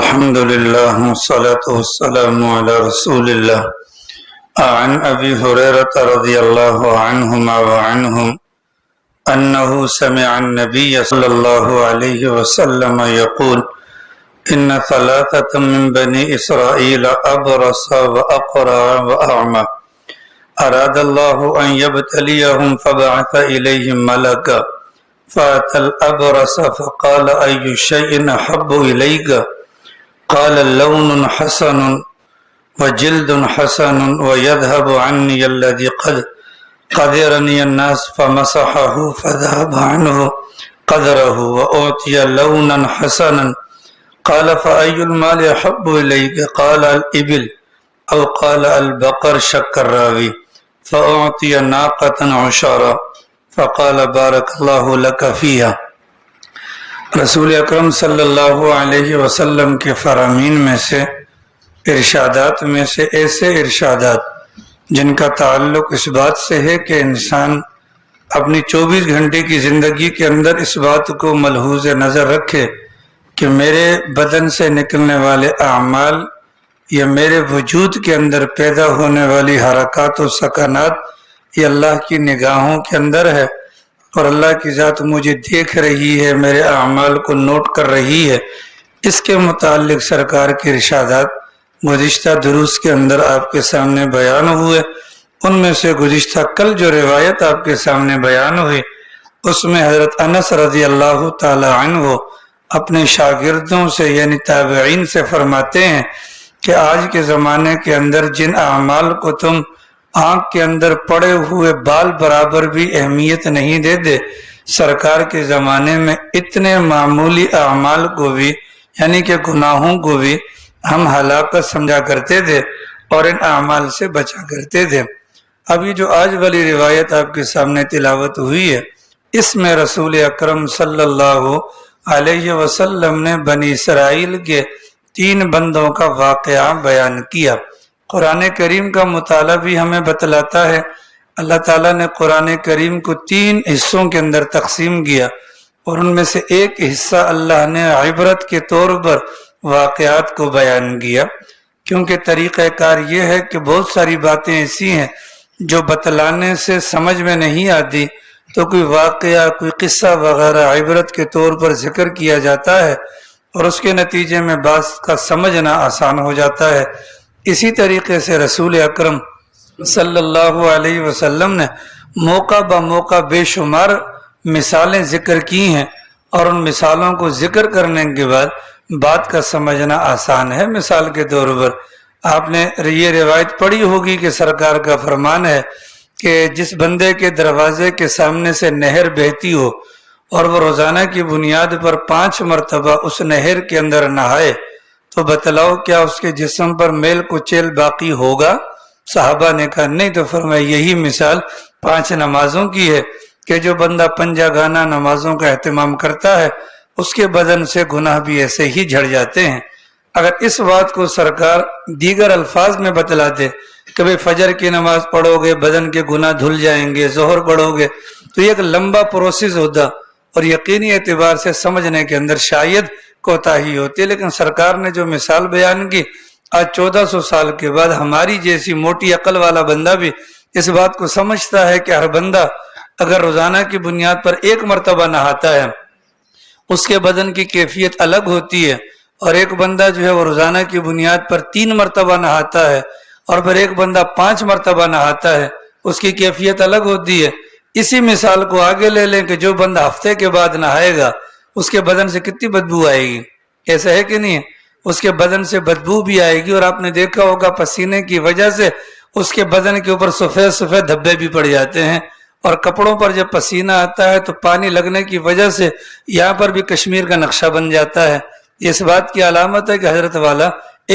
الحمد لله والصلاة والسلام على رسول الله. عن أبي هريرة رضي الله عنهما وعنهم أنه سمع النبي صلى الله عليه وسلم يقول إن ثلاثة من بني إسرائيل أبرص وأقرع وأعمى أراد الله أن يبتليهم فبعث إليهم ملكا فأتى الأبرص فقال أي شيء أحب إليك قال لون حسن وجلد حسن ويذهب عني الذي قدرني الناس فمسحه فذهب عنه قدره وأعطي لونا حسنا قال فأي المال أحب إليك قال الإبل أو قال البقر شك الراوي فأعطي ناقة عشرا فقال بارك الله لك فيها. رسول اکرم صلی اللہ علیہ وسلم کے فرامین میں سے ارشادات میں سے ایسے ارشادات جن کا تعلق اس بات سے ہے کہ انسان اپنی 24 گھنٹے کی زندگی کے اندر اس بات کو ملحوظ نظر رکھے کہ میرے بدن سے نکلنے والے اعمال یا میرے وجود کے اندر پیدا ہونے والی حرکات و سکنات یہ اللہ کی نگاہوں کے اندر ہے اور اللہ کی ذات مجھے دیکھ رہی ہے، میرے اعمال کو نوٹ کر رہی ہے. اس کے متعلق سرکار کے ارشادات گزشتہ دروس کے اندر آپ کے سامنے بیان ہوئے. ان میں سے گزشتہ کل جو روایت آپ کے سامنے بیان ہوئی اس میں حضرت انس رضی اللہ تعالی عنہ اپنے شاگردوں سے یعنی تابعین سے فرماتے ہیں کہ آج کے زمانے کے اندر جن اعمال کو تم آنکھ کے اندر پڑے ہوئے بال برابر بھی اہمیت نہیں دیتے، سرکار کے زمانے میں اتنے معمولی اعمال کو بھی یعنی کہ گناہوں کو بھی ہم ہلاکت سمجھا کرتے تھے اور ان اعمال سے بچا کرتے تھے. ابھی جو آج والی روایت آپ کے سامنے تلاوت ہوئی ہے اس میں رسول اکرم صلی اللہ علیہ وسلم نے بنی اسرائیل کے 3 بندوں کا واقعہ بیان کیا. قرآن کریم کا مطالعہ بھی ہمیں بتلاتا ہے اللہ تعالیٰ نے قرآن کریم کو 3 حصوں کے اندر تقسیم کیا اور ان میں سے ایک حصہ اللہ نے عبرت کے طور پر واقعات کو بیان کیا، کیونکہ طریقہ کار یہ ہے کہ بہت ساری باتیں ایسی ہیں جو بتلانے سے سمجھ میں نہیں آتی تو کوئی واقعہ کوئی قصہ وغیرہ عبرت کے طور پر ذکر کیا جاتا ہے اور اس کے نتیجے میں بعض کا سمجھنا آسان ہو جاتا ہے. اسی طریقے سے رسول اکرم صلی اللہ علیہ وسلم نے موقع بہ موقع بے شمار مثالیں ذکر کی ہیں اور ان مثالوں کو ذکر کرنے کے بعد بات کا سمجھنا آسان ہے. مثال کے طور پر آپ نے یہ روایت پڑھی ہوگی کہ سرکار کا فرمان ہے کہ جس بندے کے دروازے کے سامنے سے نہر بہتی ہو اور وہ روزانہ کی بنیاد پر 5 مرتبہ اس نہر کے اندر نہائے تو بتلاؤ کیا اس کے جسم پر میل کچیل باقی ہوگا؟ صحابہ نے کہا نہیں. تو فرمایا یہی مثال 5 نمازوں کی ہے کہ جو بندہ پنجہ گانا نمازوں کا اہتمام کرتا ہے اس کے بدن سے گناہ بھی ایسے ہی جھڑ جاتے ہیں. اگر اس بات کو سرکار دیگر الفاظ میں بتلاتے کہ بھئی فجر کی نماز پڑھو گے بدن کے گناہ دھل جائیں گے، ظہر پڑھو گے، تو یہ ایک لمبا پروسیس ہوتا اور یقینی اعتبار سے سمجھنے کے اندر شاید کوتاہی ہوتی ہے. لیکن سرکار نے جو مثال بیان کی آج 1400 سال کے بعد ہماری جیسی موٹی عقل والا بندہ بھی اس بات کو سمجھتا ہے کہ ہر بندہ اگر روزانہ کی بنیاد پر 1 مرتبہ نہاتا ہے اس کے بدن کی کیفیت الگ ہوتی ہے اور ایک بندہ جو ہے وہ روزانہ کی بنیاد پر 3 مرتبہ نہاتا ہے اور پھر ایک بندہ 5 مرتبہ نہاتا ہے اس کی کیفیت الگ ہوتی ہے. اسی مثال کو آگے لے لیں کہ جو بندہ ہفتے کے بعد نہائے گا اس کے بدن سے کتنی بدبو آئے گی، ایسا ہے کہ نہیں ہے؟ اس کے بدن سے بدبو بھی آئے گی اور آپ نے دیکھا ہوگا پسینے کی وجہ سے اس کے بدن کے اوپر سفید سفید دھبے بھی پڑ جاتے ہیں اور کپڑوں پر جب پسینہ آتا ہے تو پانی لگنے کی وجہ سے یہاں پر بھی کشمیر کا نقشہ بن جاتا ہے. اس بات کی علامت ہے کہ حضرت والا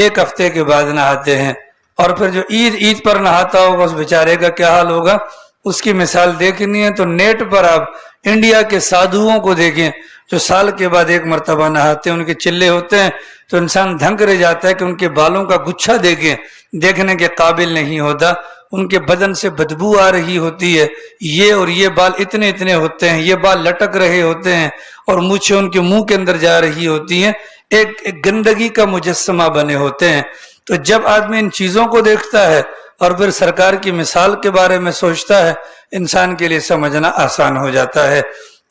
1 ہفتے کے بعد نہاتے ہیں اور پھر جو عید پر نہاتا ہوگا اس بیچارے کا کیا حال ہوگا. اس کی مثال دیکھنی ہے تو نیٹ پر آپ انڈیا کے سادھوؤں کو دیکھیں جو سال کے بعد 1 مرتبہ نہاتے ہیں، ان کے چلے ہوتے ہیں تو انسان دھنک رہ جاتا ہے کہ ان کے بالوں کا گچھا دیکھیں، دیکھنے کے قابل نہیں ہوتا. ان کے بدن سے بدبو آ رہی ہوتی ہے، یہ اور یہ بال اتنے اتنے ہوتے ہیں، یہ بال لٹک رہے ہوتے ہیں اور مونچھیں ان کے منہ کے اندر جا رہی ہوتی ہیں، ایک گندگی کا مجسمہ بنے ہوتے ہیں۔ تو جب آدمی ان چیزوں کو دیکھتا ہے اور پھر سرکار کی مثال کے بارے میں سوچتا ہے، انسان کے لیے سمجھنا آسان ہو جاتا ہے۔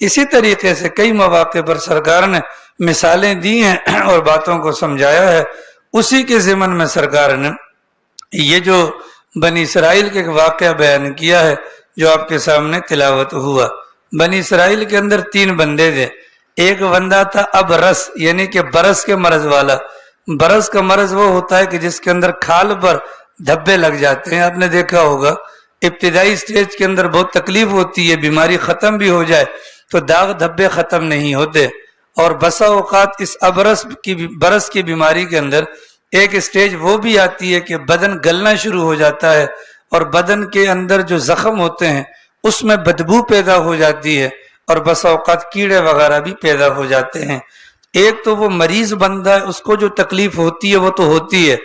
اسی طریقے سے کئی مواقع پر سرکار نے مثالیں دی ہیں اور باتوں کو سمجھایا ہے۔ اسی کے ضمن میں سرکار نے یہ جو بنی اسرائیل کے واقعہ بیان کیا ہے جو آپ کے سامنے تلاوت ہوا۔ بنی اسرائیل کے اندر 3 بندے تھے۔ ایک بندہ تھا ابرس، یعنی کہ برس کے مرض والا۔ برس کا مرض وہ ہوتا ہے کہ جس کے اندر کھال پر دھبے لگ جاتے ہیں، آپ نے دیکھا ہوگا ابتدائی سٹیج کے اندر بہت تکلیف ہوتی ہے، بیماری ختم بھی ہو جائے تو داغ دھبے ختم نہیں ہوتے، اور بسا اوقات اس برس کی بیماری کے اندر ایک سٹیج وہ بھی آتی ہے کہ بدن گلنا شروع ہو جاتا ہے اور بدن کے اندر جو زخم ہوتے ہیں اس میں بدبو پیدا ہو جاتی ہے اور بسا اوقات کیڑے وغیرہ بھی پیدا ہو جاتے ہیں۔ ایک تو وہ مریض بندہ ہے، اس کو جو تکلیف ہوتی ہے وہ تو ہوتی ہے،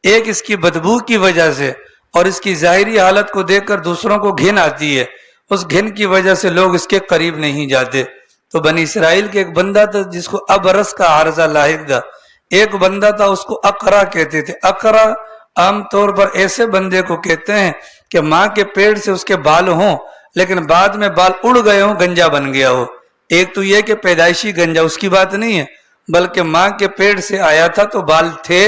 ایک اس کی بدبو کی وجہ سے اور اس کی ظاہری حالت کو دیکھ کر دوسروں کو گھن آتی ہے، اس گھن کی وجہ سے لوگ اس کے قریب نہیں جاتے۔ تو بنی اسرائیل کے ایک بندہ تھا جس کو ابرس کا عارضہ لاحق تھا، ایک بندہ تھا اس کو اقرا کہتے تھے۔ اقرا عام طور پر ایسے بندے کو کہتے ہیں کہ ماں کے پیٹ سے اس کے بال ہوں لیکن بعد میں بال اڑ گئے ہوں، گنجا بن گیا ہو۔ ایک تو یہ کہ پیدائشی گنجا، اس کی بات نہیں ہے، بلکہ ماں کے پیٹ سے آیا تھا تو بال تھے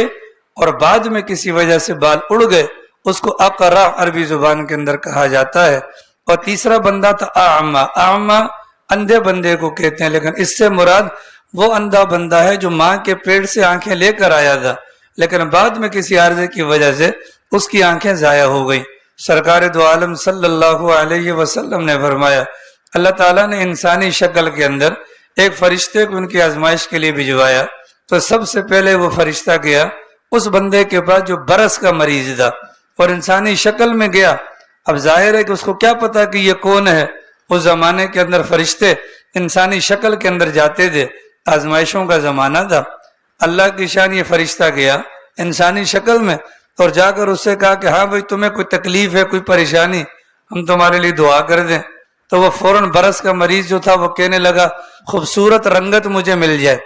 اور بعد میں کسی وجہ سے بال اڑ گئے، اس کو اقرا عربی زبان کے اندر کہا جاتا ہے۔ اور تیسرا بندہ تھا اعمى۔ اعمى اندھے بندے کو کہتے ہیں، لیکن اس سے مراد وہ اندھا بندہ ہے جو ماں کے پیٹ سے آنکھیں لے کر آیا تھا لیکن بعد میں کسی عارضے کی وجہ سے اس کی آنکھیں ضائع ہو گئیں۔ سرکار دو عالم صلی اللہ علیہ وسلم نے فرمایا اللہ تعالیٰ نے انسانی شکل کے اندر ایک فرشتے کو ان کی آزمائش کے لیے بھجوایا، تو سب سے پہلے وہ فرشتہ گیا اس بندے کے پاس جو برس کا مریض تھا اور انسانی شکل میں گیا۔ اب ظاہر ہے کہ اس کو کیا پتا کہ یہ کون ہے، اس زمانے کے اندر فرشتے انسانی شکل کے اندر جاتے تھے، آزمائشوں کا زمانہ تھا۔ اللہ کی شان، یہ فرشتہ گیا انسانی شکل میں اور جا کر اس سے کہا کہ ہاں بھائی تمہیں کوئی تکلیف ہے، کوئی پریشانی، ہم تمہارے لیے دعا کر دیں۔ تو وہ فوراً برس کا مریض جو تھا وہ کہنے لگا خوبصورت رنگت مجھے مل جائے،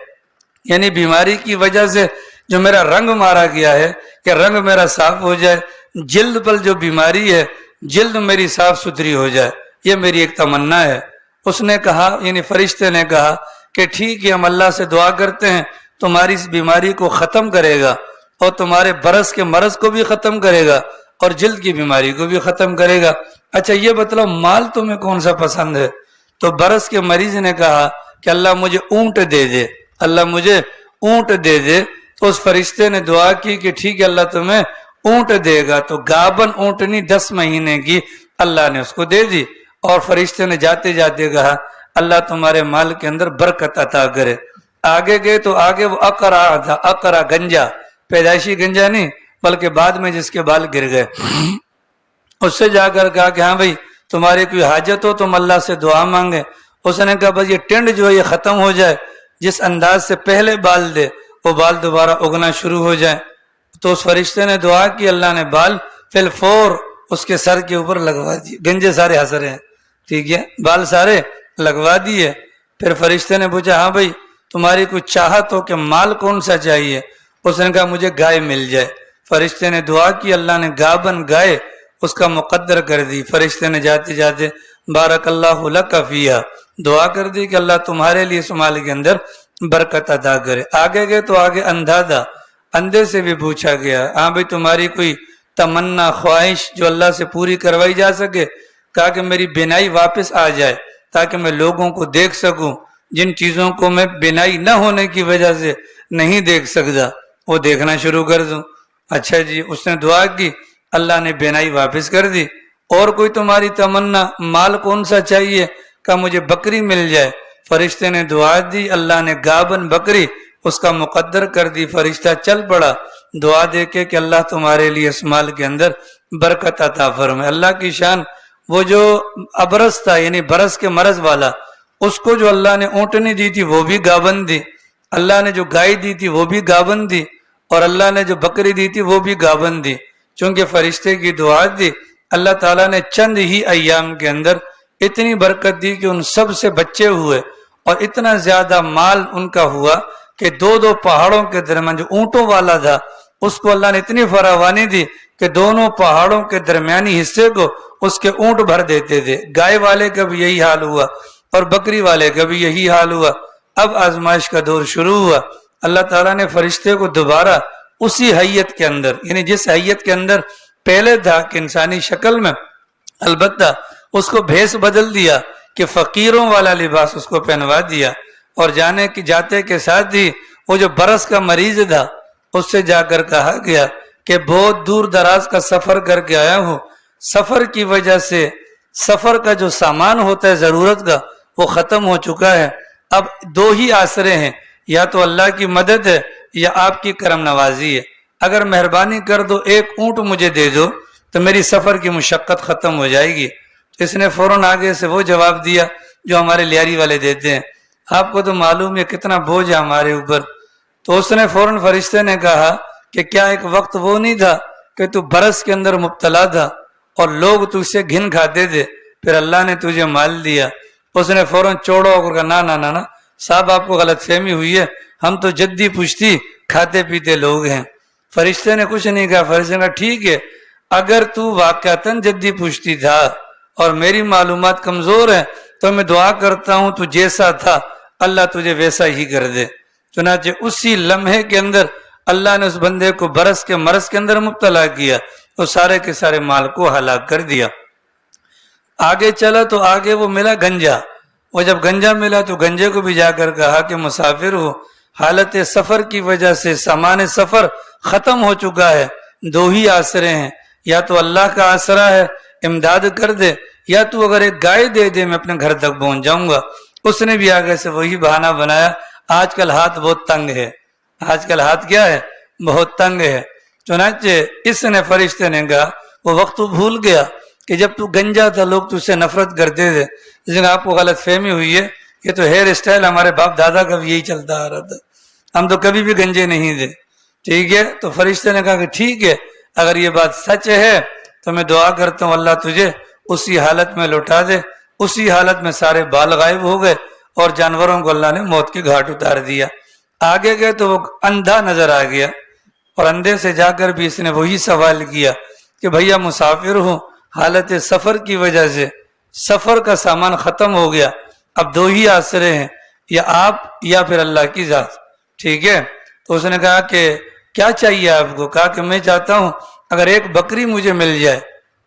یعنی بیماری کی وجہ سے جو میرا رنگ مارا گیا ہے کہ رنگ میرا صاف ہو جائے، جلد پر جو بیماری ہے جلد میری صاف ستھری ہو جائے، یہ میری ایک تمنا ہے۔ اس نے کہا، یعنی فرشتے نے کہا کہ ٹھیک ہے، ہم اللہ سے دعا کرتے ہیں تمہاری اس بیماری کو ختم کرے گا اور تمہارے برس کے مرض کو بھی ختم کرے گا اور جلد کی بیماری کو بھی ختم کرے گا۔ اچھا یہ بتلاؤ مال تمہیں کون سا پسند ہے؟ تو برس کے مریض نے کہا کہ اللہ مجھے اونٹ دے دے، اللہ مجھے اونٹ دے دے۔ تو اس فرشتے نے دعا کی کہ ٹھیک ہے اللہ تمہیں اونٹ دے گا۔ تو گابن اونٹنی 10 مہینے کی اللہ نے اس کو دے دی اور فرشتے نے جاتے جاتے کہا اللہ تمہارے مال کے اندر برکت عطا کرے۔ آگے گئے تو آگے وہ اقرا تھا، اقرا گنجا، پیدائشی گنجا نہیں بلکہ بعد میں جس کے بال گر گئے۔ اس سے جا کر کہا کہ ہاں بھائی تمہاری کوئی حاجت ہو تم اللہ سے دعا مانگے۔ اس نے کہا بس یہ ٹنڈ جو ہے یہ ختم ہو جائے، جس انداز سے پہلے بال دے وہ بال دوبارہ اگنا شروع ہو جائے۔ تو اس فرشتے نے دعا کی، اللہ نے بال فی الفور اس کے سر کے اوپر لگوا دیے، گنجے سارے ہنس رہے ہیں، ٹھیک ہے، بال سارے لگوا دیے۔ پھر فرشتے نے پوچھا ہاں بھائی تمہاری کوئی چاہت ہو کہ مال کون سا چاہیے؟ اس نے کہا مجھے گائے مل جائے۔ فرشتے نے دعا کی، اللہ نے گابن گائے اس کا مقدر کر دی۔ فرشتے نے جاتے جاتے بارک اللہ لک فیہا دعا کر دی کہ اللہ تمہارے لیے اس مال کے اندر برکت عطا کرے۔ آگے گئے تو آگے اندھا تھا، اندھے سے بھی پوچھا گیا ہاں بھائی تمہاری کوئی تمنا خواہش جو اللہ سے پوری کروائی جا سکے؟ کہا کہ میری بینائی واپس آ جائے تاکہ میں لوگوں کو دیکھ سکوں، جن چیزوں کو میں بینائی نہ ہونے کی وجہ سے نہیں دیکھ سکتا وہ دیکھنا شروع کر دوں۔ اچھا جی، اس نے دعا کی، اللہ نے بینائی واپس کر دی۔ اور کوئی تمہاری تمنا، مال کون سا چاہیے؟ کہا مجھے بکری مل جائے۔ فرشتے نے دعا دی، اللہ نے گابن بکری اس کا مقدر کر دی۔ فرشتہ چل پڑا دعا دے کے کہ اللہ تمہارے لیے اس مال کے اندر برکت عطا فرمائے۔ اللہ کی شان، وہ جو ابرس تھا یعنی برس کے مرض والا، اس کو جو اللہ نے اونٹنی دی تھی وہ بھی گابن دی، اللہ نے جو گائے دی تھی وہ بھی گابن دی، اور اللہ نے جو بکری دی تھی وہ بھی گابن دی۔ چونکہ فرشتے کی دعا دی، اللہ تعالیٰ نے چند ہی ایام کے اندر اتنی برکت دی کہ ان سب سے بچے ہوئے اور اتنا زیادہ مال ان کا ہوا کہ دو پہاڑوں کے درمیان جو اونٹوں والا تھا اس کو اللہ نے اتنی فراوانی دی کہ دونوں پہاڑوں کے درمیانی حصے کو اس کے اونٹ بھر دیتے تھے. گائے والے کا بھی یہی حال ہوا اور بکری والے کا بھی یہی حال ہوا. اب آزمائش کا دور شروع ہوا. اللہ تعالیٰ نے فرشتے کو دوبارہ اسی حیت کے اندر، یعنی جس حیت کے اندر پہلے تھا کہ انسانی شکل میں، البتہ اس کو بھیس بدل دیا کہ فقیروں والا لباس اس کو پہنوا دیا. اور جاتے کے ساتھ ہی وہ جو برس کا مریض تھا اس سے جا کر کہا گیا کہ بہت دور دراز کا سفر کر کے آیا ہوں، سفر کی وجہ سے سفر کا جو سامان ہوتا ہے ضرورت کا وہ ختم ہو چکا ہے. اب دو ہی آسرے ہیں، یا تو اللہ کی مدد ہے یا آپ کی کرم نوازی ہے. اگر مہربانی کر دو ایک اونٹ مجھے دے دو تو میری سفر کی مشقت ختم ہو جائے گی. اس نے فوراً آگے سے وہ جواب دیا جو ہمارے لیاری والے دیتے ہیں، آپ کو تو معلوم ہے کتنا بوجھ ہے ہمارے اوپر. تو اس نے فوراً فرشتے نے کہا کہ کیا ایک وقت وہ نہیں تھا کہ تو برس کے اندر مبتلا تھا اور لوگ تجھ سے گھن کھاتے تھے، پھر اللہ نے تجھے مال دیا. اس نے فوراً چوڑا ہو کر کہا نا صاحب آپ کو غلط فہمی ہوئی ہے، ہم تو جدی پشتی کھاتے پیتے لوگ ہیں. فرشتے نے کچھ نہیں کہا. فرشتے نے کہا ٹھیک ہے، اگر تو واقعتاً جدی پشتی تھا اور میری معلومات کمزور ہے تو میں دعا کرتا ہوں تو جیسا تھا اللہ تجھے ویسا ہی کر دے. چنانچہ اسی لمحے کے اندر اللہ نے اس بندے کو برس کے مرض کے اندر مبتلا کیا، وہ سارے کے سارے مال کو ہلاک کر دیا. آگے چلا تو آگے وہ ملا گنجا. وہ جب گنجا ملا تو گنجے کو بھی جا کر کہا کہ مسافر ہو، حالت سفر کی وجہ سے سامان سفر ختم ہو چکا ہے، دو ہی آسرے ہیں، یا تو اللہ کا آسرا ہے امداد کر دے، یا تو اگر ایک گائے دے دے میں اپنے گھر تک پہنچ جاؤں گا. اس نے بھی آگے سے وہی بہانہ بنایا، آج کل ہاتھ بہت تنگ ہے. آج کل ہاتھ کیا ہے؟ بہت تنگ ہے. چنانچہ اس نے فرشتے نے کہا وہ وقت تو بھول گیا کہ جب تو گنجا تھا لوگ تجھ سے نفرت کرتے تھے، جس میں آپ کو غلط فہمی ہوئی ہے. یہ تو ہیئر اسٹائل ہمارے باپ دادا کا بھی یہی چلتا آ رہا تھا، ہم تو کبھی بھی گنجے نہیں تھے. ٹھیک ہے. تو فرشتے نے کہا کہ ٹھیک ہے، اگر یہ بات سچ ہے تو میں دعا کرتا ہوں اللہ تجھے اسی حالت میں لوٹا دے. اسی حالت میں سارے بال غائب ہو گئے اور جانوروں کو اللہ نے موت کے گھاٹ اتار دیا. آگے گئے تو وہ اندھا نظر آ گیا اور اندھے سے جا کر بھی اس نے وہی سوال کیا کہ بھیا مسافر ہوں، حالت سفر کی وجہ سے سفر کا سامان ختم ہو گیا، اب دو ہی آسرے ہیں، یا آپ یا پھر اللہ کی ذات. ٹھیک ہے. تو اس نے کہا کہ کیا چاہیے آپ کو؟ کہا کہ میں چاہتا ہوں اگر ایک بکری مجھے مل جائے،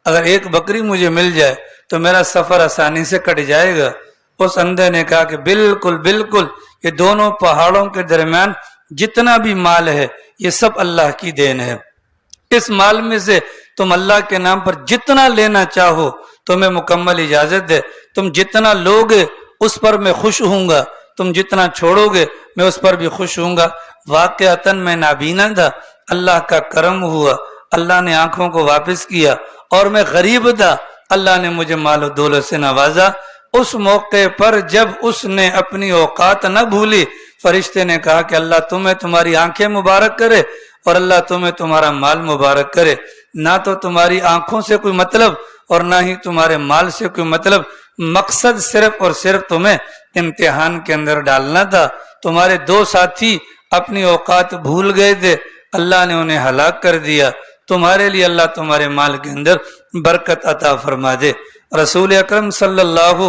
اگر ایک بکری مجھے مل جائے تو میرا سفر آسانی سے کٹ جائے گا. اس اندھے نے کہا کہ بالکل بالکل، یہ دونوں پہاڑوں کے درمیان جتنا بھی مال ہے یہ سب اللہ کی دین ہے. اس مال میں سے تم اللہ کے نام پر جتنا لینا چاہو تمہیں مکمل اجازت ہے. تم جتنا لوگے اس پر میں خوش ہوں گا، تم جتنا چھوڑو گے میں اس پر بھی خوش ہوں گا. واقعتاً میں نابینا تھا، اللہ کا کرم ہوا، اللہ نے آنکھوں کو واپس کیا، اور میں غریب تھا، اللہ نے مجھے مال و دولت سے نوازا. اس موقع پر جب اس نے اپنی اوقات نہ بھولی، فرشتے نے کہا کہ اللہ تمہیں تمہاری آنکھیں مبارک کرے اور اللہ تمہیں تمہارا مال مبارک کرے. نہ تو تمہاری آنکھوں سے کوئی مطلب اور نہ ہی تمہارے مال سے کوئی مطلب، مقصد صرف اور صرف تمہیں امتحان کے اندر ڈالنا تھا. تمہارے دو ساتھی اپنی اوقات بھول گئے تھے، اللہ نے انہیں ہلاک کر دیا. تمہارے لیے اللہ تمہارے مال کے اندر برکت عطا فرما دے. رسول اکرم صلی اللہ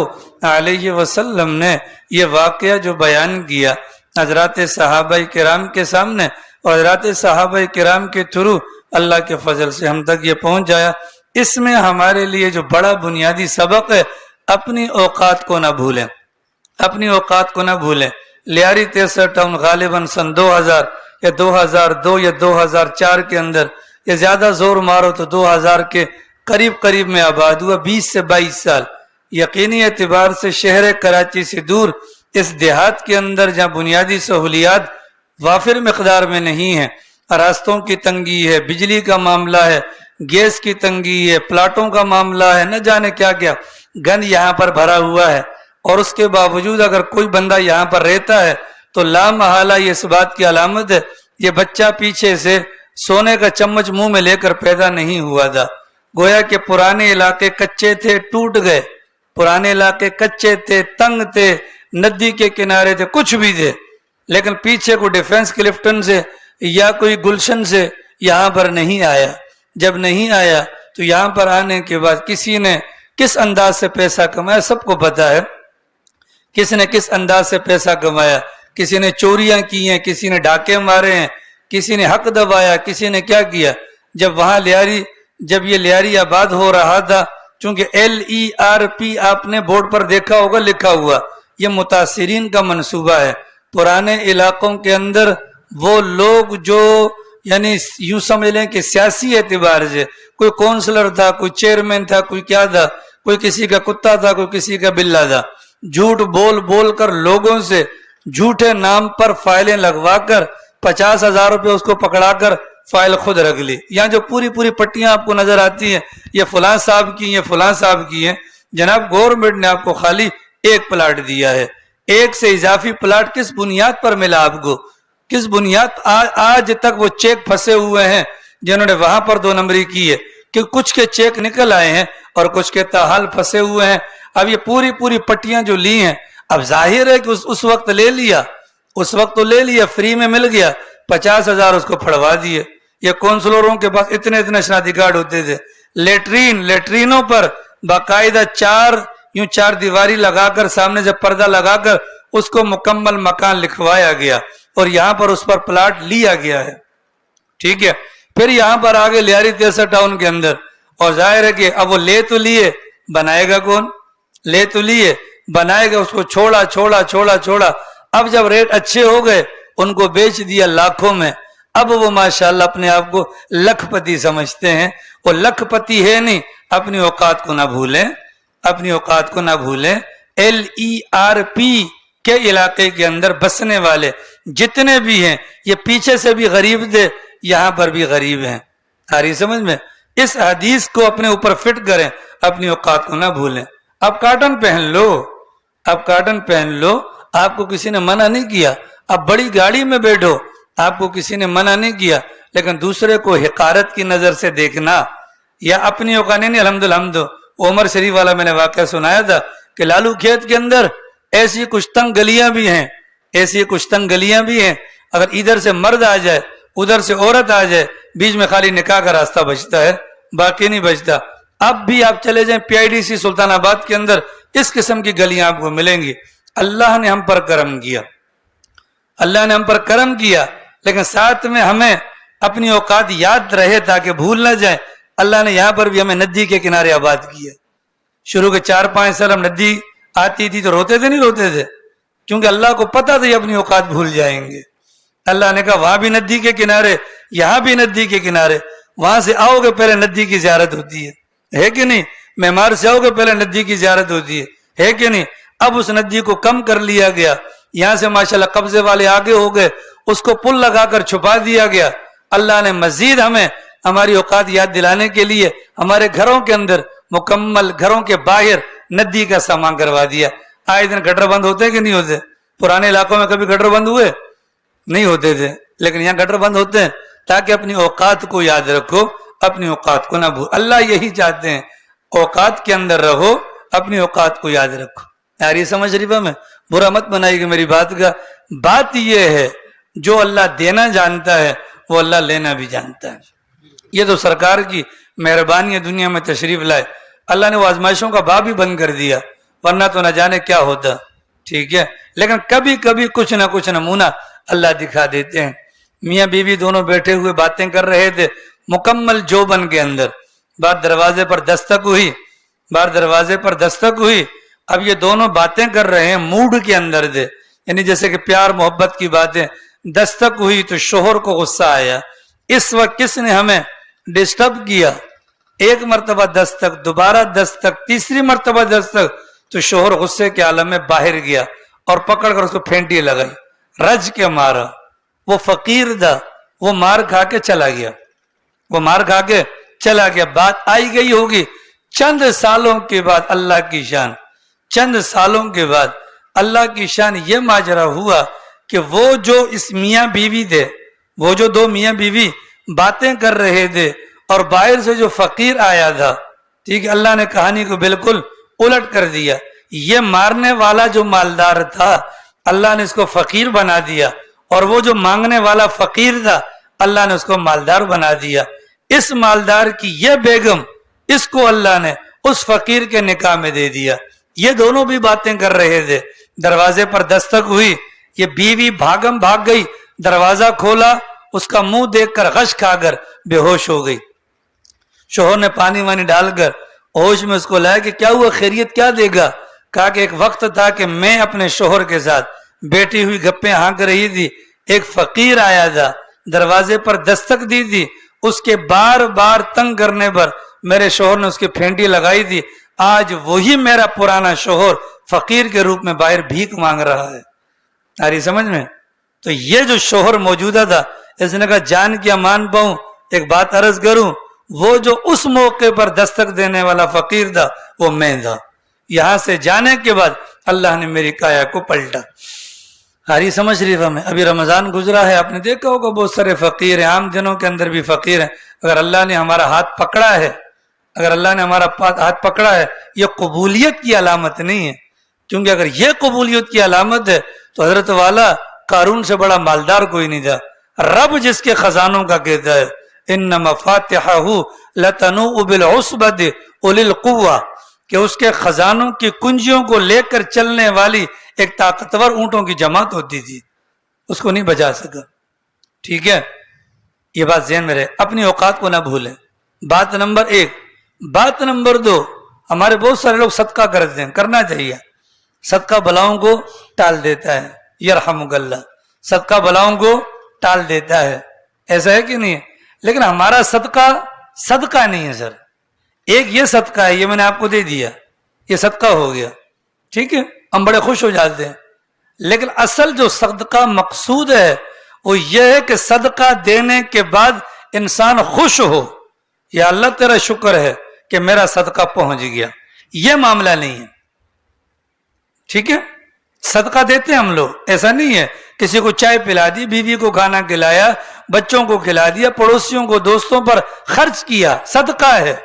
علیہ وسلم نے یہ واقعہ جو بیان کیا حضرات صحابہ کرام کے سامنے، اور حضرات صحابہ کرام کے تھرو اللہ کے فضل سے ہم تک یہ پہنچ جایا. اس میں ہمارے لیے جو بڑا بنیادی سبق ہے، اپنی اوقات کو نہ بھولیں، اپنی اوقات کو نہ بھولیں. لیاری 63 ٹاؤن غالباً سن 2000 یا 2002 یا 2004 کے اندر، یا زیادہ زور مارو تو 2000 کے قریب میں آباد ہوا، 20 سے 22 سال. یقینی اعتبار سے شہر کراچی سے دور اس دیہات کے اندر جہاں بنیادی سہولیات وافر مقدار میں نہیں ہیں، راستوں کی تنگی ہے، بجلی کا معاملہ ہے، گیس کی تنگی ہے، پلاٹوں کا معاملہ ہے، نہ جانے کیا کیا گند یہاں پر بھرا ہوا ہے. اور اس کے باوجود اگر کوئی بندہ یہاں پر رہتا ہے تو لا محالہ یہ اس بات کی علامت ہے یہ بچہ پیچھے سے سونے کا چمچ منہ میں لے کر پیدا نہیں ہوا تھا. گویا کہ پرانے علاقے کچے تھے، ٹوٹ گئے، پرانے علاقے کچے تھے، تنگ تھے، ندی کے کنارے تھے، کچھ بھی تھے، لیکن پیچھے کوئی ڈیفنس کلفٹن سے یا کوئی گلشن سے یہاں پر نہیں آیا۔ جب نہیں آیا تو یہاں پر آنے کے بعد کسی نے کس انداز سے پیسہ کمایا سب کو پتا ہے، کس نے کس انداز سے پیسہ کمایا، کسی نے چوریاں کی ہیں، کسی نے ڈاکے مارے ہیں، کسی نے حق دبایا، کسی نے کیا کیا۔ جب وہاں جب یہ لیاری آباد ہو رہا تھا، چونکہ LERP آپ نے بورڈ پر دیکھا ہوگا لکھا ہوا، یہ متاثرین کا منصوبہ ہے۔ پرانے علاقوں کے اندر وہ لوگ جو یعنی یوں سمجھ لیں کہ سیاسی اعتبار سے کوئی کونسلر تھا، کوئی چیئرمین تھا، کوئی کیا تھا، کوئی کسی کا کتا تھا، کوئی کسی کا بلا تھا، جھوٹ بول بول کر لوگوں سے جھوٹے نام پر فائلیں لگوا کر 50,000 روپے اس کو پکڑا کر فائل خود رکھ لی۔ یہاں جو پوری پوری پٹیاں آپ کو نظر آتی ہیں یہ فلاں صاحب کی، یہ فلاں صاحب کی ہیں۔ جناب گورنمنٹ نے آپ کو خالی ایک پلاٹ دیا ہے، ایک سے اضافی پلاٹ کس بنیاد پر ملا آپ کو؟ کس بنیاد؟ آج تک وہ چیک پھنسے ہوئے ہیں جنہوں نے وہاں پر 2 نمبری کی ہے کہ کچھ کے چیک نکل آئے ہیں اور کچھ کے تاحال پھنسے ہوئے ہیں۔ اب یہ پوری پوری پٹیاں جو لی ہیں، اب ظاہر ہے کہ اس وقت لے لیا، اس وقت تو لے لیا، فری میں مل گیا، 50,000 اس کو پھڑوا دیے۔ یہ کونسلروں کے پاس اتنے شناختی کارڈ ہوتے تھے۔ لیٹرینوں پر باقاعدہ چار دیواری لگا کر سامنے سے پردہ لگا کر اس کو مکمل مکان لکھوایا گیا اور یہاں پر اس پر پلاٹ لیا گیا ہے، ٹھیک ہے۔ پھر یہاں پر آگے لیاری 63 ٹاؤن کے اندر، اور ظاہر ہے کہ اب وہ لے تو لیے، بنائے گا کون؟ لے تو لیے، بنائے گا، اس کو چھوڑا۔ اب جب ریٹ اچھے ہو گئے ان کو بیچ دیا لاکھوں میں۔ اب وہ ماشاءاللہ اپنے آپ کو لکھ پتی سمجھتے ہیں۔ وہ لکھ پتی ہے نہیں، اپنی اوقات کو نہ بھولیں، اپنی اوقات کو نہ بھولیں۔ LERP کے علاقے کے اندر بسنے والے جتنے بھی ہیں یہ پیچھے سے بھی غریب تھے، یہاں پر بھی غریب ہیں۔ آ رہی سمجھ میں؟ اس حدیث کو اپنے اوپر فٹ کریں، اپنی اوقات کو نہ بھولیں۔ اب کاٹن پہن لو، اب کاٹن پہن لو، آپ کو کسی نے منع نہیں کیا۔ اب بڑی گاڑی میں بیٹھو، آپ کو کسی نے منع نہیں کیا، لیکن دوسرے کو حقارت کی نظر سے دیکھنا یا اپنی اوقات نہیں۔ الحمد عمر شریف والا میں نے واقعہ سنایا تھا کہ لالو کھیت کے اندر ایسی کچھ تنگ گلیاں بھی ہیں، اگر ادھر سے مرد آ جائے ادھر سے عورت آ جائے، بیچ میں خالی نکاح کا راستہ بچتا ہے، باقی نہیں بچتا۔ اب بھی آپ چلے جائیں PIDC سلطان آباد کے اندر، اس قسم کی گلیاں آپ کو ملیں گی۔ اللہ نے ہم پر کرم کیا، اللہ نے ہم پر کرم کیا، لیکن ساتھ میں ہمیں اپنی اوقات یاد رہے تاکہ بھول نہ جائیں۔ اللہ نے یہاں پر بھی ہمیں ندی کے کنارے آباد کیا۔ شروع کے 4-5 سال ہم ندی آتی تھی تو روتے تھے، نہیں روتے تھے، کیونکہ اللہ کو پتا تھا یہ اپنی اوقات بھول جائیں گے۔ اللہ نے کہا وہاں بھی ندی کے کنارے، یہاں بھی ندی کے کنارے، وہاں سے آؤ گے پہلے ندی کی زیارت ہوتی ہے کہ نہیں؟ معمار سے آؤ گے پہلے ندی کی زیارت ہوتی ہے کہ نہیں؟ اب اس ندی کو کم کر لیا گیا، یہاں سے ماشاءاللہ قبضے والے آگے ہو گئے، اس کو پل لگا کر چھپا دیا گیا۔ اللہ نے مزید ہمیں ہماری اوقات یاد دلانے کے لیے ہمارے گھروں کے اندر مکمل، گھروں کے باہر ندی کا سامان کروا دیا۔ آئے دن گٹر بند ہوتے ہیں کہ نہیں ہوتے؟ پرانے علاقوں میں کبھی گٹر بند ہوئے نہیں ہوتے تھے، لیکن یہاں گٹر بند ہوتے ہیں تاکہ اپنی اوقات کو یاد رکھو، اپنی اوقات کو نہ بھول۔ اللہ یہی چاہتے ہیں، اوقات کے اندر رہو، اپنی اوقات کو یاد رکھو۔ یار یہ سمجھ شریفہ میں برا مت بنائی گا میری بات کا۔ بات یہ ہے جو اللہ دینا جانتا ہے وہ اللہ لینا بھی جانتا ہے۔ یہ تو سرکار کی مہربانی ہے، دنیا میں تشریف لائے، اللہ نے وہ آزمائشوں کا باب ہی بند کر دیا، ورنہ تو نہ جانے کیا ہوتا، ٹھیک ہے۔ لیکن کبھی کبھی کچھ نہ کچھ نمونہ اللہ دکھا دیتے ہیں۔ میاں بیوی دونوں بیٹھے ہوئے باتیں کر رہے تھے مکمل جوبن کے اندر، بات دروازے پر دستک ہوئی، اب یہ دونوں باتیں کر رہے ہیں، موڈ کے اندر تھے، یعنی جیسے کہ پیار محبت کی باتیں۔ دستک ہوئی تو شوہر کو غصہ آیا، اس وقت کس نے ہمیں ڈسٹرب کیا؟ ایک مرتبہ دستک، دوبارہ دستک، تیسری مرتبہ دستک، تو شوہر غصے کے عالم میں باہر گیا اور پکڑ کر اس کو پھینٹی لگائی، رج کے مارا۔ وہ فقیر تھا، وہ مار کھا کے چلا گیا، بات آئی گئی ہوگی۔ چند سالوں کے بعد اللہ کی شان یہ ماجرا ہوا کہ وہ جو اس میاں بیوی تھے، وہ جو 2 میاں بیوی باتیں کر رہے تھے، اور باہر سے جو فقیر آیا تھا، ٹھیک ہے، اللہ نے کہانی کو بالکل الٹ کر دیا. یہ مارنے والا جو مالدار تھا اللہ نے اس کو فقیر بنا دیا، اور وہ جو مانگنے والا فقیر تھا اللہ نے اس کو مالدار بنا دیا. اس مالدار کی یہ بیگم، اس کو اللہ نے اس فقیر کے نکاح میں دے دیا. یہ دونوں بھی باتیں کر رہے تھے، دروازے پر دستک ہوئی، یہ بیوی بھاگم بھاگ گئی، دروازہ کھولا، اس کا منہ دیکھ کر غش کھا کر بے ہوش ہو گئی. شوہر نے پانی وانی ڈال کر ہوش میں اس کو لایا کہ کیا ہوا، خیریت، کیا دے گا؟ کہا کہ ایک وقت تھا کہ میں اپنے شوہر کے ساتھ بیٹھی ہوئی گپیں ہانک رہی تھی، ایک فقیر آیا تھا، دروازے پر دستک دی تھی، اس کے بار بار تنگ کرنے پر میرے شوہر نے اس کی پھینٹی لگائی تھی. آج وہی میرا پرانا شوہر فقیر کے روپ میں باہر بھیک مانگ رہا ہے. آ رہی سمجھ میں؟ تو یہ جو شوہر موجودہ تھا، اس نے کہا جان کی امان پاؤں، ایک بات عرض کروں، وہ جو اس موقع پر دستک دینے والا فقیر تھا وہ میں تھا. یہاں سے جانے کے بعد اللہ نے میری کایا کو پلٹا. ہاری سمجھ رہی ہمیں؟ ابھی رمضان گزرا ہے، آپ نے دیکھا ہوگا بہت سارے فقیر ہیں، عام دنوں کے اندر بھی فقیر ہیں. اگر اللہ نے ہمارا ہاتھ پکڑا ہے، اگر اللہ نے ہمارا ہاتھ پکڑا ہے، یہ قبولیت کی علامت نہیں ہے. کیونکہ اگر یہ قبولیت کی علامت ہے تو حضرت والا قارون سے بڑا مالدار کوئی نہیں تھا. رب جس کے خزانوں کا کہتا ہے ان مفاتحہ لتنوء بالعصبۃ اولي القوہ، کہ اس کے خزانوں کی کنجیوں کو لے کر چلنے والی ایک طاقتور اونٹوں کی جماعت ہوتی تھی، اس کو نہیں بچا سکا. ٹھیک ہے، یہ بات ذہن میں رہے، اپنی اوقات کو نہ بھولیں. بات نمبر 1. بات نمبر 2، ہمارے بہت سارے لوگ صدقہ کرتے ہیں، کرنا چاہیے. صدقہ بلاؤں کو ٹال دیتا ہے، یرحمک اللہ. صدقہ بلاؤں کو ٹال دیتا ہے، ایسا ہے کہ نہیں ہے؟ لیکن ہمارا صدقہ نہیں ہے سر. ایک یہ صدقہ ہے، یہ میں نے آپ کو دے دیا، یہ صدقہ ہو گیا، ٹھیک ہے، ہم بڑے خوش ہو جاتے ہیں. لیکن اصل جو صدقہ مقصود ہے وہ یہ ہے کہ صدقہ دینے کے بعد انسان خوش ہو، یا اللہ تیرا شکر ہے کہ میرا صدقہ پہنچ گیا. یہ معاملہ نہیں ہے. ٹھیک ہے، صدقہ دیتے ہیں ہم لوگ، ایسا نہیں ہے کسی کو چائے پلا دی، بیوی کو کھانا کھلایا، بچوں کو کھلا دیا، پڑوسیوں کو، دوستوں پر خرچ کیا، صدقہ ہے،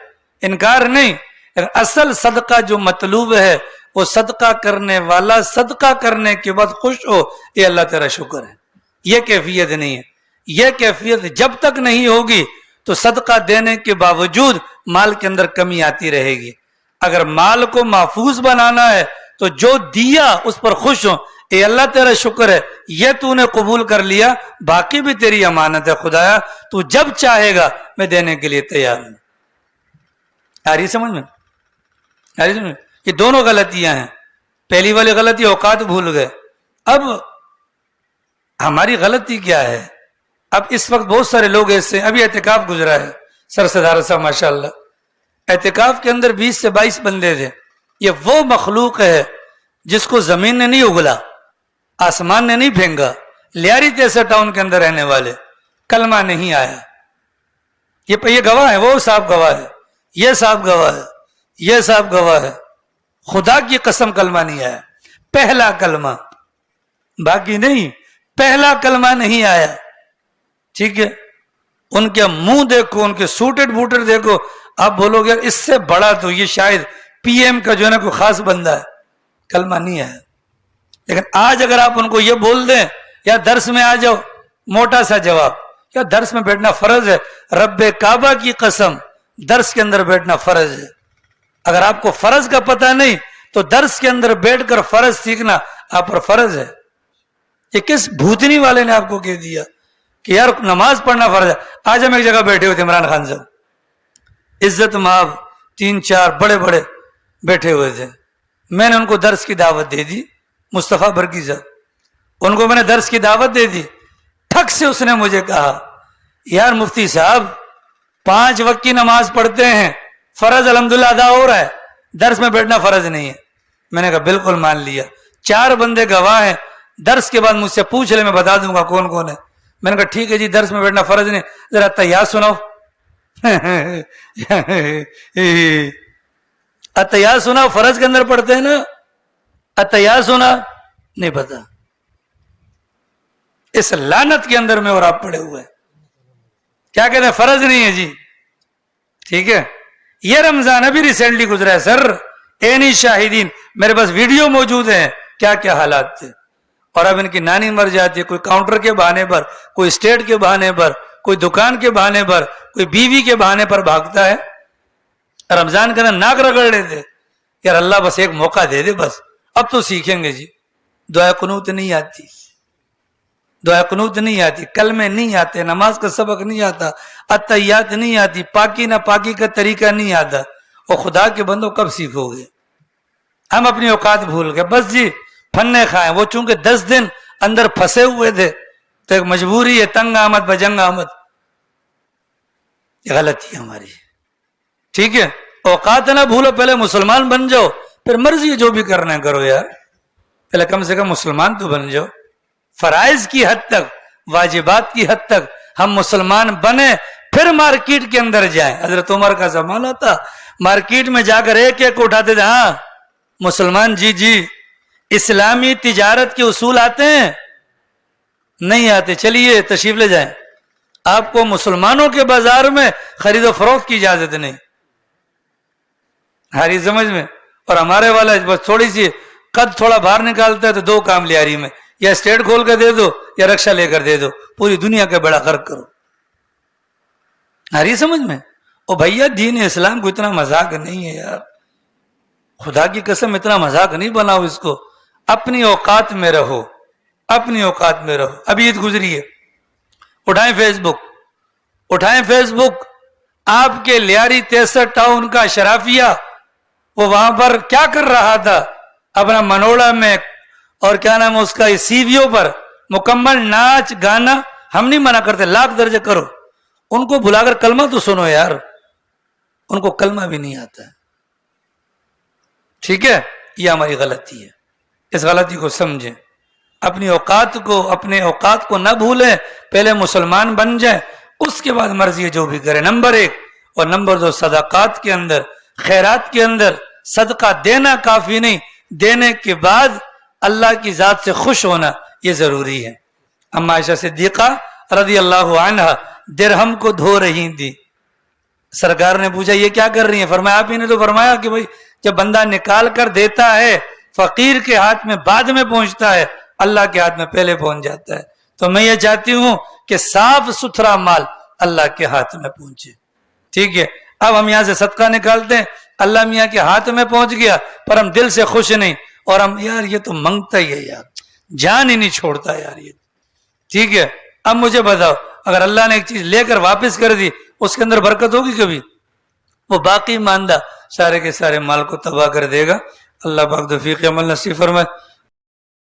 انکار نہیں. لیکن اصل صدقہ جو مطلوب ہے وہ صدقہ کرنے والا صدقہ کرنے کے بعد خوش ہو، یہ اللہ تیرا شکر ہے. یہ کیفیت نہیں ہے. یہ کیفیت جب تک نہیں ہوگی تو صدقہ دینے کے باوجود مال کے اندر کمی آتی رہے گی. اگر مال کو محفوظ بنانا ہے تو جو دیا اس پر خوش ہو، اے اللہ تیرا شکر ہے، یہ تو نے قبول کر لیا، باقی بھی تیری امانت ہے خدایا، تو جب چاہے گا میں دینے کے لیے تیار ہوں. آ رہی سمجھ میں؟ آ رہی سمجھ میں؟ یہ دونوں غلطیاں ہیں. پہلی والی غلطی اوقات بھول گئے. اب ہماری غلطی کیا ہے؟ اب اس وقت بہت سارے لوگ ایسے، ابھی اعتکاف گزرا ہے، سر صدارہ صاحب ماشاءاللہ، اعتکاف کے اندر 20 سے 22 بندے تھے. یہ وہ مخلوق ہے جس کو زمین نے نہیں اگلا، آسمان نے نہیں پھینکا. لیاری جیسے ٹاؤن کے اندر رہنے والے، کلمہ نہیں آیا. یہ گواہ ہے، وہ صاحب گواہ ہے، یہ صاحب گواہ ہے، یہ صاحب گواہ ہے. خدا کی قسم کلمہ نہیں آیا. پہلا کلمہ، باقی نہیں، پہلا کلمہ نہیں آیا. ٹھیک ہے، ان کے منہ دیکھو، ان کے سوٹڈ بوٹر دیکھو، آپ بولو گے اس سے بڑا تو یہ شاید پی ایم کا جو ہے نا کوئی خاص بندہ ہے. کلمہ نہیں آیا. لیکن آج اگر آپ ان کو یہ بول دیں یا درس میں آ جاؤ، موٹا سا جواب، یا درس میں بیٹھنا فرض ہے، رب کعبہ کی قسم درس کے اندر بیٹھنا فرض ہے. اگر آپ کو فرض کا پتہ نہیں تو درس کے اندر بیٹھ کر فرض سیکھنا آپ پر فرض ہے. یہ کس بھوتنی والے نے آپ کو کہہ دیا کہ یار نماز پڑھنا فرض ہے؟ آج ہم ایک جگہ بیٹھے ہوئے تھے، عمران خان صاحب، عزت مآب 3-4 بڑے بڑے بیٹھے ہوئے تھے. میں نے ان کو درس کی دعوت دے دی، مصطفیٰ برکی صاحب، ان کو میں نے درس کی دعوت دے دی. ٹھک سے اس نے مجھے کہا یار مفتی صاحب 5 وقت کی نماز پڑھتے ہیں، فرض الحمدللہ ادا ہو رہا ہے، درس میں بیٹھنا فرض نہیں ہے. میں نے کہا بالکل مان لیا. 4 بندے گواہ ہیں، درس کے بعد مجھ سے پوچھ لے، میں بتا دوں گا کون کون ہے. میں نے کہا ٹھیک ہے جی، درس میں بیٹھنا فرض نہیں، ذرا تیار سناؤ. اتیار سنا، فرض کے اندر پڑھتے ہیں نا، اتیار سنا نہیں پتا. اس لعنت کے اندر میں اور آپ پڑے ہوئے ہیں. کیا کہتے ہیں؟ فرض نہیں ہے جی. ٹھیک ہے. یہ رمضان ابھی ریسنٹلی گزرا ہے سر. اینی شاہدین میرے پاس ویڈیو موجود ہیں کیا کیا حالات تھے. اور اب ان کی نانی مر جاتی ہے, کوئی کاؤنٹر کے بہانے پر, کوئی اسٹیٹ کے بہانے پر, کوئی دکان کے بہانے پر, کوئی بیوی کے بہانے پر بھاگتا ہے. رمضان کے اندر ناک رگڑ رہے تھے یار اللہ بس ایک موقع دے دے, بس اب تو سیکھیں گے جی. دعا قنوت نہیں آتی, دعا قنوت نہیں آتی, کلمے نہیں آتے, نماز کا سبق نہیں آتا, اتحیات نہیں آتی, پاکی نہ پاکی کا طریقہ نہیں آتا. اور خدا کے بندوں کب سیکھو گے؟ ہم اپنی اوقات بھول گئے بس جی. پھنے کھائیں, وہ چونکہ 10 دن اندر پھنسے ہوئے تھے تو ایک مجبوری ہے, تنگ آمد بجنگ آمد. یہ غلطی ہے ہماری. ٹھیک ہے, اوقات نہ بھولو, پہلے مسلمان بن جاؤ, پھر مرضی ہے جو بھی کرنا ہے کرو یار. پہلے کم سے کم مسلمان تو بن جاؤ. فرائض کی حد تک, واجبات کی حد تک ہم مسلمان بنے, پھر مارکیٹ کے اندر جائیں. حضرت عمر کا زمانہ تھا, مارکیٹ میں جا کر ایک ایک اٹھاتے تھے. ہاں مسلمان جی جی. اسلامی تجارت کے اصول آتے ہیں؟ نہیں آتے, چلیے تشریف لے جائیں. آپ کو مسلمانوں کے بازار میں خرید و فروخت کی اجازت نہیں. ہاری سمجھ میں. اور ہمارے والا بس تھوڑی سی قد تھوڑا باہر نکالتا ہے تو 2 کام لیاری میں, یا اسٹیٹ کھول کر دے دو یا رکشہ لے کر دے دو, پوری دنیا کا بڑا خرق کرو. ہاری سمجھ میں. او بھیا دین اسلام کو اتنا مذاق نہیں ہے یار, خدا کی قسم اتنا مذاق نہیں بناؤ اس کو. اپنی اوقات میں رہو, اپنی اوقات میں رہو. ابھی عید گزری ہے, اٹھائیں فیس بک, اٹھائیں فیس بک. آپ کے لیاری 63 ٹاؤن کا شرافیہ وہ وہاں پر کیا کر رہا تھا اپنا منوڑا میں, اور کیا نام اس کا سی ویو پر مکمل ناچ گانا. ہم نہیں منع کرتے, لاکھ درجے کرو, ان کو بلا کر کلمہ تو سنو یار. ان کو کلمہ بھی نہیں آتا ہے. ٹھیک ہے, یہ ہماری غلطی ہے, اس غلطی کو سمجھیں. اپنی اوقات کو, اپنے اوقات کو نہ بھولیں, پہلے مسلمان بن جائیں, اس کے بعد مرضی ہے جو بھی کریں. نمبر 1. اور نمبر 2, صدقات کے اندر, خیرات کے اندر صدقہ دینا کافی نہیں, دینے کے بعد اللہ کی ذات سے خوش ہونا یہ ضروری ہے. اما عائشہ صدیقہ رضی اللہ عنہ درہم کو دھو رہی تھی. سرکار نے پوچھا یہ کیا کر رہی ہیں؟ فرمایا آپ ہی نے تو فرمایا کہ بھائی جب بندہ نکال کر دیتا ہے فقیر کے ہاتھ میں بعد میں پہنچتا ہے, اللہ کے ہاتھ میں پہلے پہنچ جاتا ہے. تو میں یہ چاہتی ہوں کہ صاف ستھرا مال اللہ کے ہاتھ میں پہنچے. ٹھیک ہے, اب ہم یہاں سے صدقہ نکالتے ہیں, اللہ میاں کے ہاتھ میں پہنچ گیا, پر ہم دل سے خوش نہیں, اور ہم یار یہ تو منگتا ہی ہے یار, جان ہی نہیں چھوڑتا یار یہ. ٹھیک ہے, اب مجھے بتاؤ اگر اللہ نے ایک چیز لے کر واپس کر دی اس کے اندر برکت ہوگی کبھی؟ وہ باقی ماندہ سارے کے سارے مال کو تباہ کر دے گا. اللہ پاک توفیق عمل نصیب فرمائے.